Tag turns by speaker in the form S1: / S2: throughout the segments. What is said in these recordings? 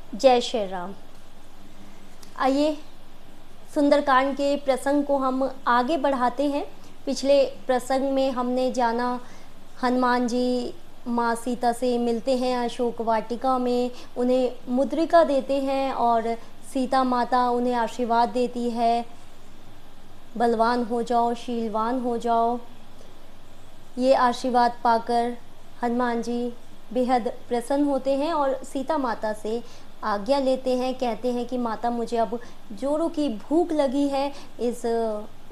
S1: जय श्री राम। आइए सुंदरकांड के प्रसंग को हम आगे बढ़ाते हैं। पिछले प्रसंग में हमने जाना हनुमान जी माँ सीता से मिलते हैं अशोक वाटिका में, उन्हें मुद्रिका देते हैं और सीता माता उन्हें आशीर्वाद देती है, बलवान हो जाओ, शीलवान हो जाओ। ये आशीर्वाद पाकर हनुमान जी बेहद प्रसन्न होते हैं और सीता माता से आज्ञा लेते हैं। कहते हैं कि माता, मुझे अब जोरों की भूख लगी है, इस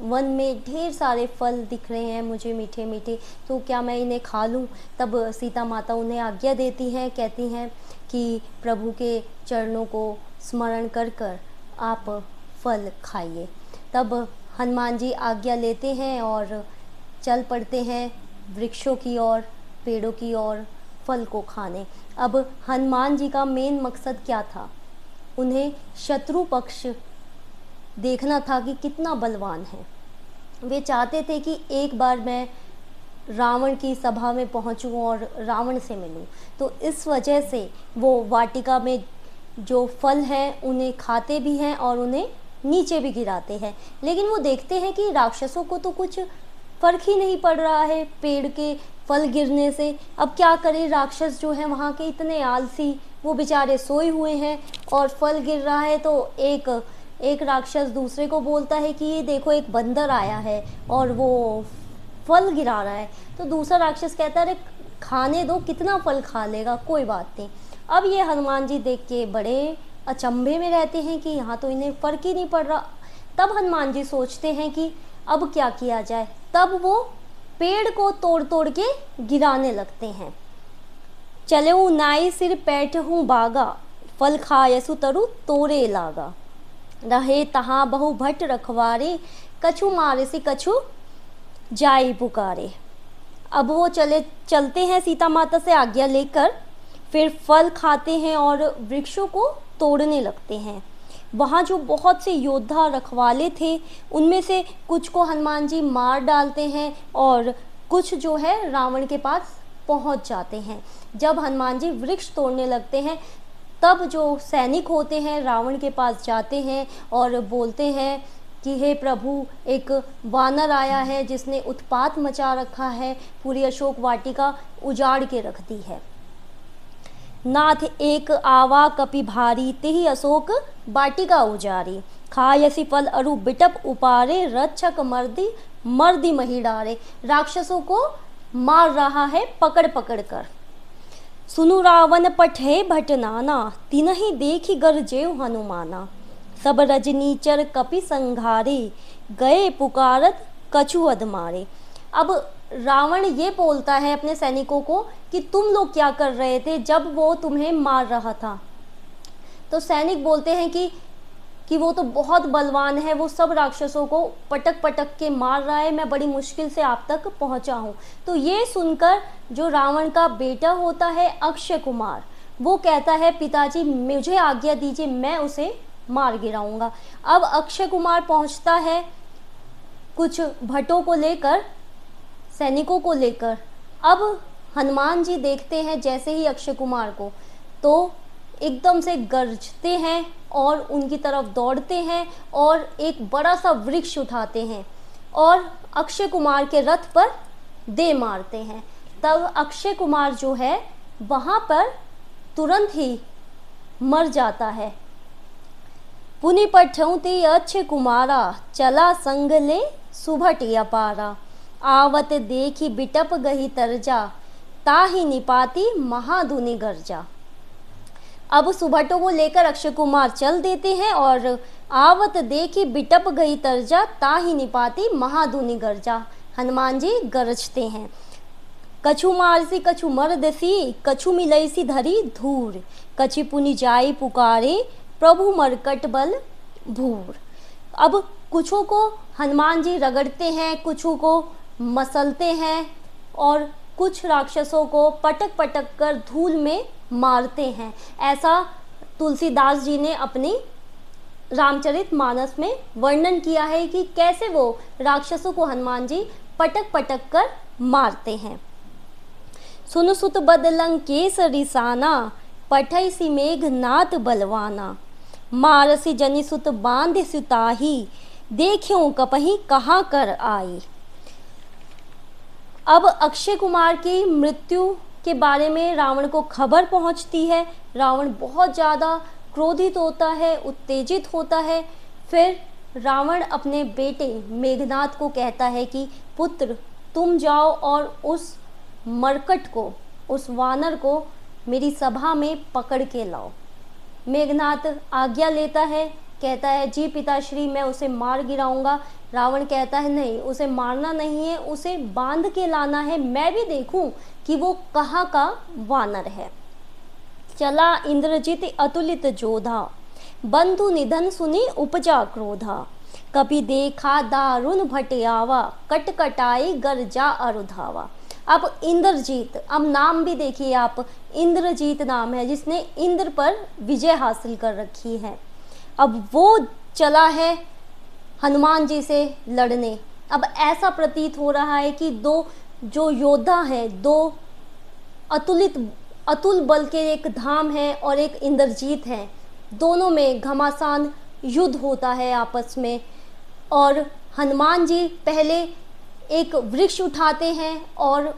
S1: वन में ढेर सारे फल दिख रहे हैं मुझे मीठे मीठे, तो क्या मैं इन्हें खा लूं? तब सीता माता उन्हें आज्ञा देती हैं, कहती हैं कि प्रभु के चरणों को स्मरण कर कर आप फल खाइए। तब हनुमान जी आज्ञा लेते हैं और चल पड़ते हैं वृक्षों की ओर, पेड़ों की ओर फल को खाने। अब हनुमान जी का मेन मकसद क्या था? उन्हें शत्रु पक्ष देखना था कि कितना बलवान है। वे चाहते थे कि एक बार मैं रावण की सभा में पहुंचूं और रावण से मिलूं। तो इस वजह से वो वाटिका में जो फल हैं उन्हें खाते भी हैं और उन्हें नीचे भी गिराते हैं। लेकिन वो देखते हैं कि राक्षसों को तो कुछ फर्क ही नहीं पड़ रहा है पेड़ के फल गिरने से। अब क्या करें, राक्षस जो है वहाँ के इतने आलसी, वो बेचारे सोए हुए हैं और फल गिर रहा है। तो एक राक्षस दूसरे को बोलता है कि ये देखो, एक बंदर आया है और वो फल गिरा रहा है। तो दूसरा राक्षस कहता है, अरे खाने दो, कितना फल खा लेगा, कोई बात नहीं। अब ये हनुमान जी देख के बड़े अचंभे में रहते हैं कि यहाँ तो इन्हें फर्क ही नहीं पड़ रहा। तब हनुमान जी सोचते हैं कि अब क्या किया जाए। तब वो पेड़ को तोड़ तोड़ के गिराने लगते हैं। चले नाई सिर पैठ हूँ बागा, फल खायसु तरु तोरे लागा, रहे तहाँ बहु भट्ट रखवारे, कछु मारे से कछु जाई पुकारे। अब वो चलते हैं सीता माता से आज्ञा लेकर, फिर फल खाते हैं और वृक्षों को तोड़ने लगते हैं। वहाँ जो बहुत से योद्धा रखवाले थे, उनमें से कुछ को हनुमान जी मार डालते हैं और कुछ जो है रावण के पास पहुँच जाते हैं। जब हनुमान जी वृक्ष तोड़ने लगते हैं, तब जो सैनिक होते हैं रावण के पास जाते हैं और बोलते हैं कि हे प्रभु, एक वानर आया है जिसने उत्पात मचा रखा है, पूरी अशोक वाटिका उजाड़ के रख दी है। नाथ एक आवा कपि भारी, तिहि अशोक वाटिका उजारी, खायसी फल अरु बिटप उपारे, रक्षक मर्दी मर्दी मही डारे। राक्षसों को मार रहा है पकड़ पकड़ कर। सुनु रावण पठे भटनाना, तिनहि देखि गरजेउ हनुमाना, सब रजनीचर कपि संघारे, गए पुकारत कछु अधमारे। अब रावण ये बोलता है अपने सैनिकों को कि तुम लोग क्या कर रहे थे जब वो तुम्हें मार रहा था। तो सैनिक बोलते हैं कि वो तो बहुत बलवान है, वो सब राक्षसों को पटक पटक के मार रहा है, मैं बड़ी मुश्किल से आप तक पहुंचा हूं। तो ये सुनकर जो रावण का बेटा होता है अक्षय कुमार, वो कहता है पिताजी मुझे आज्ञा दीजिए, मैं उसे मार गिराऊंगा। अब अक्षय कुमार पहुंचता है कुछ भट्टों को लेकर, सैनिकों को लेकर। अब हनुमान जी देखते हैं जैसे ही अक्षय कुमार को, तो एकदम से गरजते हैं और उनकी तरफ दौड़ते हैं और एक बड़ा सा वृक्ष उठाते हैं और अक्षय कुमार के रथ पर दे मारते हैं। तब अक्षय कुमार जो है वहाँ पर तुरंत ही मर जाता है। पुनि पठौती अक्षय कुमारा, चला संग ले सुभट अपारा, आवत देखी बिटप गही तरजा, ताही निपाती महाधुनि गर्जा। अब सुभटों को लेकर अक्षय कुमार चल देते हैं और आवत देखी बिटप गई तरजा, ताही निपाती महाधुनि गर्जा। हनुमान जी गरजते हैं। कछु मारसी कछु मर्दसी, कछु मिलैसी धरी धूर, कछु पुनि जाई पुकारे, प्रभु मरकट बल भूर। अब कुछों को हनुमान जी रगड़ते हैं, कुछों को मसलते हैं और कुछ राक्षसों को पटक पटक कर धूल में मारते हैं। ऐसा तुलसीदास जी ने अपनी रामचरितमानस में वर्णन किया है कि कैसे वो राक्षसों को हनुमान जी पटक पटक कर मारते हैं। सुन सुत बदलंग केसरी साना, पठैसी मेघनाथ बलवाना, मारसी जनिसुत बांध सुताही, देख्यों कपही कहाँ कर आई। अब अक्षय कुमार की मृत्यु के बारे में रावण को खबर पहुंचती है। रावण बहुत ज़्यादा क्रोधित होता है, उत्तेजित होता है। फिर रावण अपने बेटे मेघनाथ को कहता है कि पुत्र तुम जाओ और उस मरकट को, उस वानर को मेरी सभा में पकड़ के लाओ। मेघनाथ आज्ञा लेता है, कहता है जी पिताश्री मैं उसे मार गिराऊंगा। रावण कहता है नहीं, उसे मारना नहीं है, उसे बांध के लाना है, मैं भी देखूं कि वो कहाँ का वानर है। चला इंद्रजित अतुलित जोधा, बंधु निधन सुनी उपजा क्रोधा, कभी देखा दारुण भटियावा, कटकटाई गरजा अरुधावा। अब इंद्रजीत, अब नाम भी देखिए आप, इंद्रजीत नाम है जिसने इंद्र पर विजय हासिल कर रखी है। अब वो चला है हनुमान जी से लड़ने। अब ऐसा प्रतीत हो रहा है कि दो जो योद्धा हैं, दो अतुल बल के, एक धाम है और एक इंद्रजीत है, दोनों में घमासान युद्ध होता है आपस में। और हनुमान जी पहले एक वृक्ष उठाते हैं और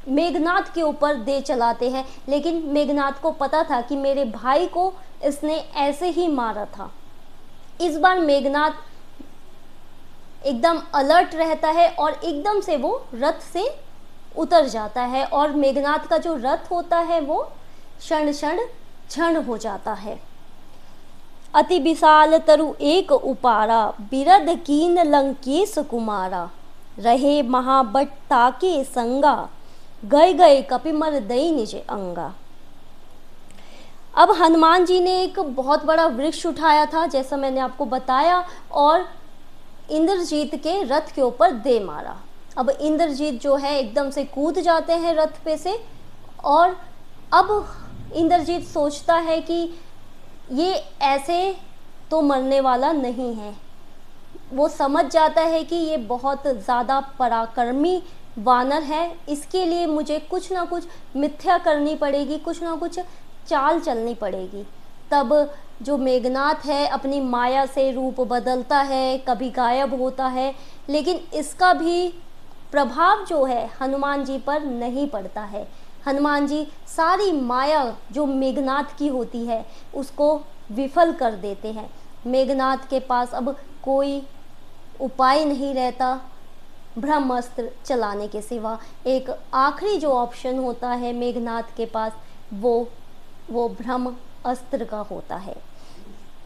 S1: मेघनाथ के ऊपर दे चलाते हैं, लेकिन मेघनाथ को पता था कि मेरे भाई को इसने ऐसे ही मारा था। इस बार मेघनाथ एकदम अलर्ट रहता है और एकदम से वो रथ से उतर जाता है और मेघनाथ का जो रथ होता है वो क्षण क्षण क्षण हो जाता है। अति विशाल तरु एक उपारा, बिरध कीन लंकेश कुमारा, रहे महाबट ताके संगा, गए गए कपिमर दई निज अंगा। अब हनुमान जी ने एक बहुत बड़ा वृक्ष उठाया था जैसा मैंने आपको बताया और इंद्रजीत के रथ के ऊपर दे मारा। अब इंद्रजीत जो है एकदम से कूद जाते हैं रथ पे से और अब इंद्रजीत सोचता है कि ये ऐसे तो मरने वाला नहीं है। वो समझ जाता है कि ये बहुत ज़्यादा पराक्रमी वानर है, इसके लिए मुझे कुछ ना कुछ मिथ्या करनी पड़ेगी, कुछ ना कुछ चाल चलनी पड़ेगी। तब जो मेघनाथ है अपनी माया से रूप बदलता है, कभी गायब होता है, लेकिन इसका भी प्रभाव जो है हनुमान जी पर नहीं पड़ता है। हनुमान जी सारी माया जो मेघनाथ की होती है उसको विफल कर देते हैं। मेघनाथ के पास अब कोई उपाय नहीं रहता ब्रह्मास्त्र चलाने के सिवा। एक आखिरी जो ऑप्शन होता है मेघनाथ के पास वो ब्रह्म अस्त्र का होता है।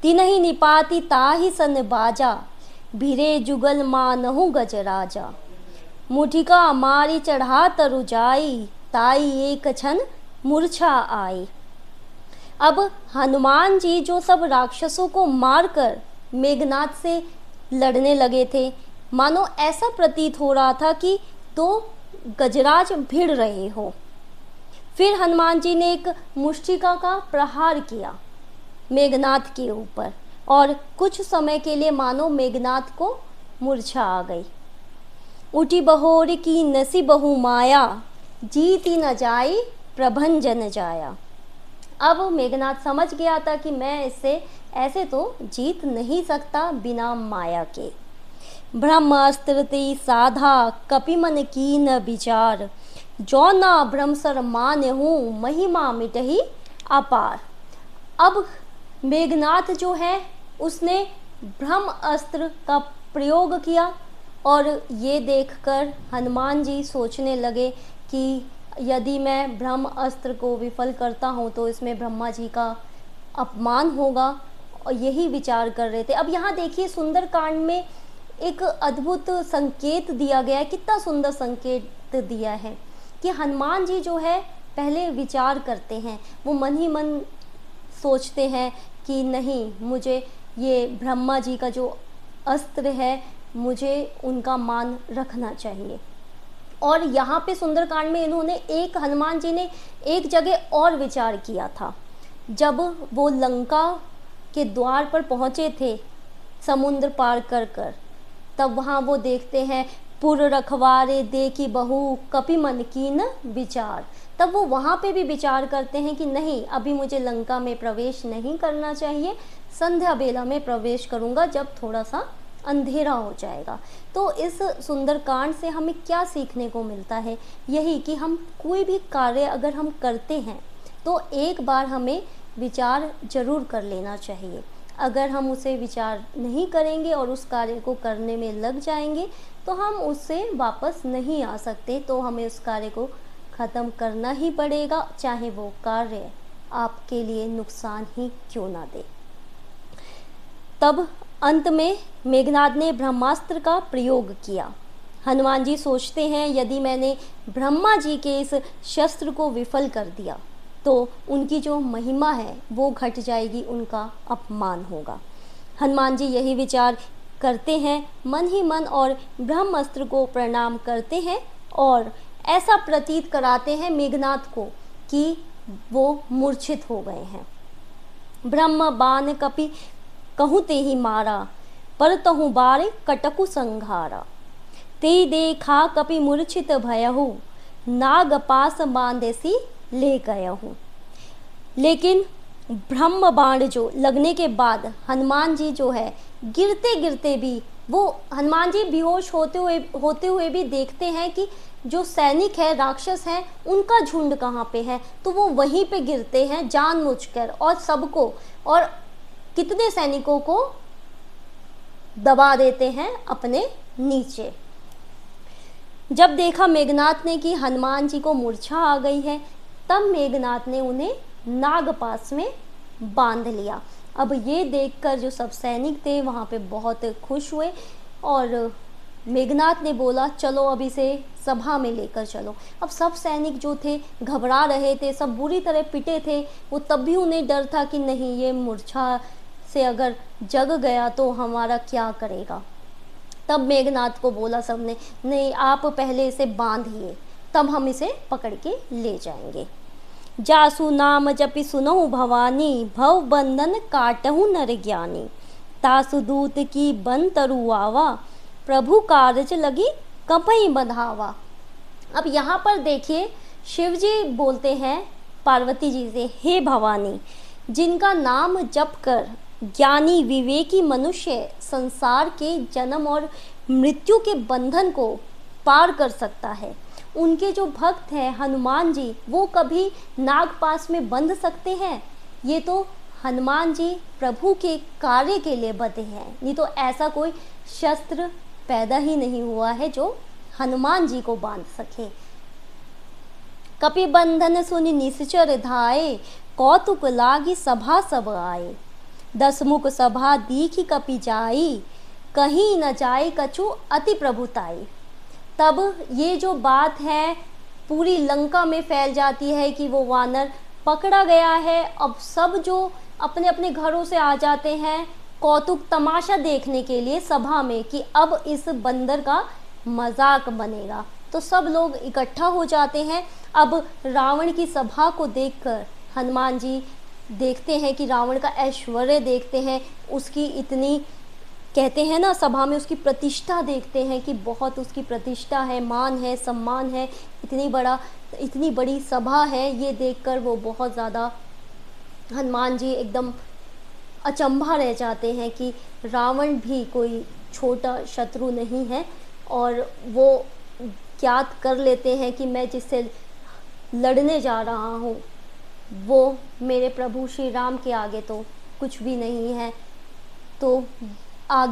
S1: तिनहि निपाति ताहि सन बाजा, भिरे जुगल मानहु गजराजा, मुठिका मारी चढ़ा तरु जाई, ताई एक क्षण मूर्छा आई। अब हनुमान जी जो सब राक्षसों को मारकर मेघनाथ से लड़ने लगे थे, मानो ऐसा प्रतीत हो रहा था कि दो गजराज भिड़ रहे हो। फिर हनुमान जी ने एक मुष्टिका का प्रहार किया मेघनाथ के ऊपर और कुछ समय के लिए मानो मेघनाथ को मूर्छा आ गई। उठी बहोर की नसी बहु माया, जीती न जाई प्रभंजन जाया। अब मेघनाथ समझ गया था कि मैं इससे ऐसे तो जीत नहीं सकता बिना माया के। ब्रह्मास्त्र ते साधा, कपिमन की न विचार, जौना भ्रमसर मान्य हूँ, महिमा मिटही अपार। अब मेघनाथ जो है उसने ब्रह्म अस्त्र का प्रयोग किया और ये देखकर हनुमान जी सोचने लगे कि यदि मैं ब्रह्म अस्त्र को विफल करता हूँ तो इसमें ब्रह्मा जी का अपमान होगा, और यही विचार कर रहे थे। अब यहाँ देखिए सुंदरकांड में एक अद्भुत संकेत दिया गया है। कितना सुंदर संकेत दिया है कि हनुमान जी जो है पहले विचार करते हैं, वो मन ही मन सोचते हैं कि नहीं, मुझे ये ब्रह्मा जी का जो अस्त्र है मुझे उनका मान रखना चाहिए। और यहाँ पे सुंदरकांड में हनुमान जी ने एक जगह और विचार किया था। जब वो लंका के द्वार पर पहुँचे थे समुद्र पार कर कर, तब वहाँ वो देखते हैं पुर रखवारे देखी बहु कपि मन कीन विचार। तब वो वहाँ पे भी विचार करते हैं कि नहीं, अभी मुझे लंका में प्रवेश नहीं करना चाहिए, संध्या बेला में प्रवेश करूँगा जब थोड़ा सा अंधेरा हो जाएगा। तो इस सुंदरकांड से हमें क्या सीखने को मिलता है? यही कि हम कोई भी कार्य अगर हम करते हैं तो एक बार हमें विचार जरूर कर लेना चाहिए। अगर हम उसे विचार नहीं करेंगे और उस कार्य को करने में लग जाएंगे तो हम उससे वापस नहीं आ सकते। तो हमें उस कार्य को ख़त्म करना ही पड़ेगा, चाहे वो कार्य आपके लिए नुकसान ही क्यों ना दे। तब अंत में मेघनाद ने ब्रह्मास्त्र का प्रयोग किया। हनुमान जी सोचते हैं यदि मैंने ब्रह्मा जी के इस शस्त्र को विफल कर दिया तो उनकी जो महिमा है वो घट जाएगी, उनका अपमान होगा। हनुमान जी यही विचार करते हैं मन ही मन और ब्रह्मास्त्र को प्रणाम करते हैं और ऐसा प्रतीत कराते हैं मेघनाद को कि वो मूर्छित हो गए हैं। ब्रह्म बाण कपि कहूँ ते ही मारा, पर तहु बारे कटकु संघारा। ते देखा कपि मूर्छित भयहु, नाग पास बांधेसी ले गयहु। लेकिन ब्रह्म बाण जो लगने के बाद हनुमान जी जो है गिरते गिरते भी, वो हनुमान जी बेहोश होते हुए भी देखते हैं कि जो सैनिक है, राक्षस हैं, उनका झुंड कहाँ पे है, तो वो वहीं पे गिरते हैं जानबूझकर और सबको, और कितने सैनिकों को दबा देते हैं अपने नीचे। जब देखा मेघनाद ने कि हनुमान जी को मूर्छा आ गई है, तब मेघनाद ने उन्हें नागपाश में बांध लिया। अब ये देखकर जो सब सैनिक थे वहाँ पे बहुत खुश हुए और मेघनाद ने बोला चलो अब इसे सभा में लेकर चलो। अब सब सैनिक जो थे घबरा रहे थे, सब बुरी तरह पिटे थे, वो तब भी उन्हें डर था कि नहीं, ये मूर्छा से अगर जग गया तो हमारा क्या करेगा। तब मेघनाद को बोला सबने, नहीं आप पहले इसे बांधिए, तब हम इसे पकड़ के ले जाएंगे। जासु नाम जपि सुनहु भवानी, भव बंधन काटहु नर ज्ञानी। तासु दूत की बन तरु आवा, प्रभु कारज लगी कपहि बंधावा। अब यहाँ पर देखिए शिव जी बोलते हैं पार्वती जी से, हे भवानी, जिनका नाम जप कर ज्ञानी विवेकी मनुष्य संसार के जन्म और मृत्यु के बंधन को पार कर सकता है, उनके जो भक्त हैं हनुमान जी, वो कभी नागपाश में बंध सकते हैं? ये तो हनुमान जी प्रभु के कार्य के लिए बंधे हैं, नहीं तो ऐसा कोई शस्त्र पैदा ही नहीं हुआ है जो हनुमान जी को बांध सके। कपि बंधन सुनि निश्चर धाये, कौतुक लागी सभा सब आए। दसमुख सभा दीखी कपि जाई, कहीं न जाए कछु अति प्रभुताई। तब ये जो बात है पूरी लंका में फैल जाती है कि वो वानर पकड़ा गया है। अब सब जो अपने अपने घरों से आ जाते हैं कौतुक तमाशा देखने के लिए सभा में कि अब इस बंदर का मजाक बनेगा। तो सब लोग इकट्ठा हो जाते हैं। अब रावण की सभा को देखकर हनुमान जी देखते हैं कि रावण का ऐश्वर्य देखते हैं, उसकी इतनी, कहते हैं ना सभा में उसकी प्रतिष्ठा देखते हैं कि बहुत उसकी प्रतिष्ठा है, मान है, सम्मान है, इतनी बड़ी सभा है। ये देखकर वो बहुत ज़्यादा, हनुमान जी एकदम अचंभा रह जाते हैं कि रावण भी कोई छोटा शत्रु नहीं है। और वो ज्ञात कर लेते हैं कि मैं जिससे लड़ने जा रहा हूँ वो मेरे प्रभु श्री राम के आगे तो कुछ भी नहीं है। तो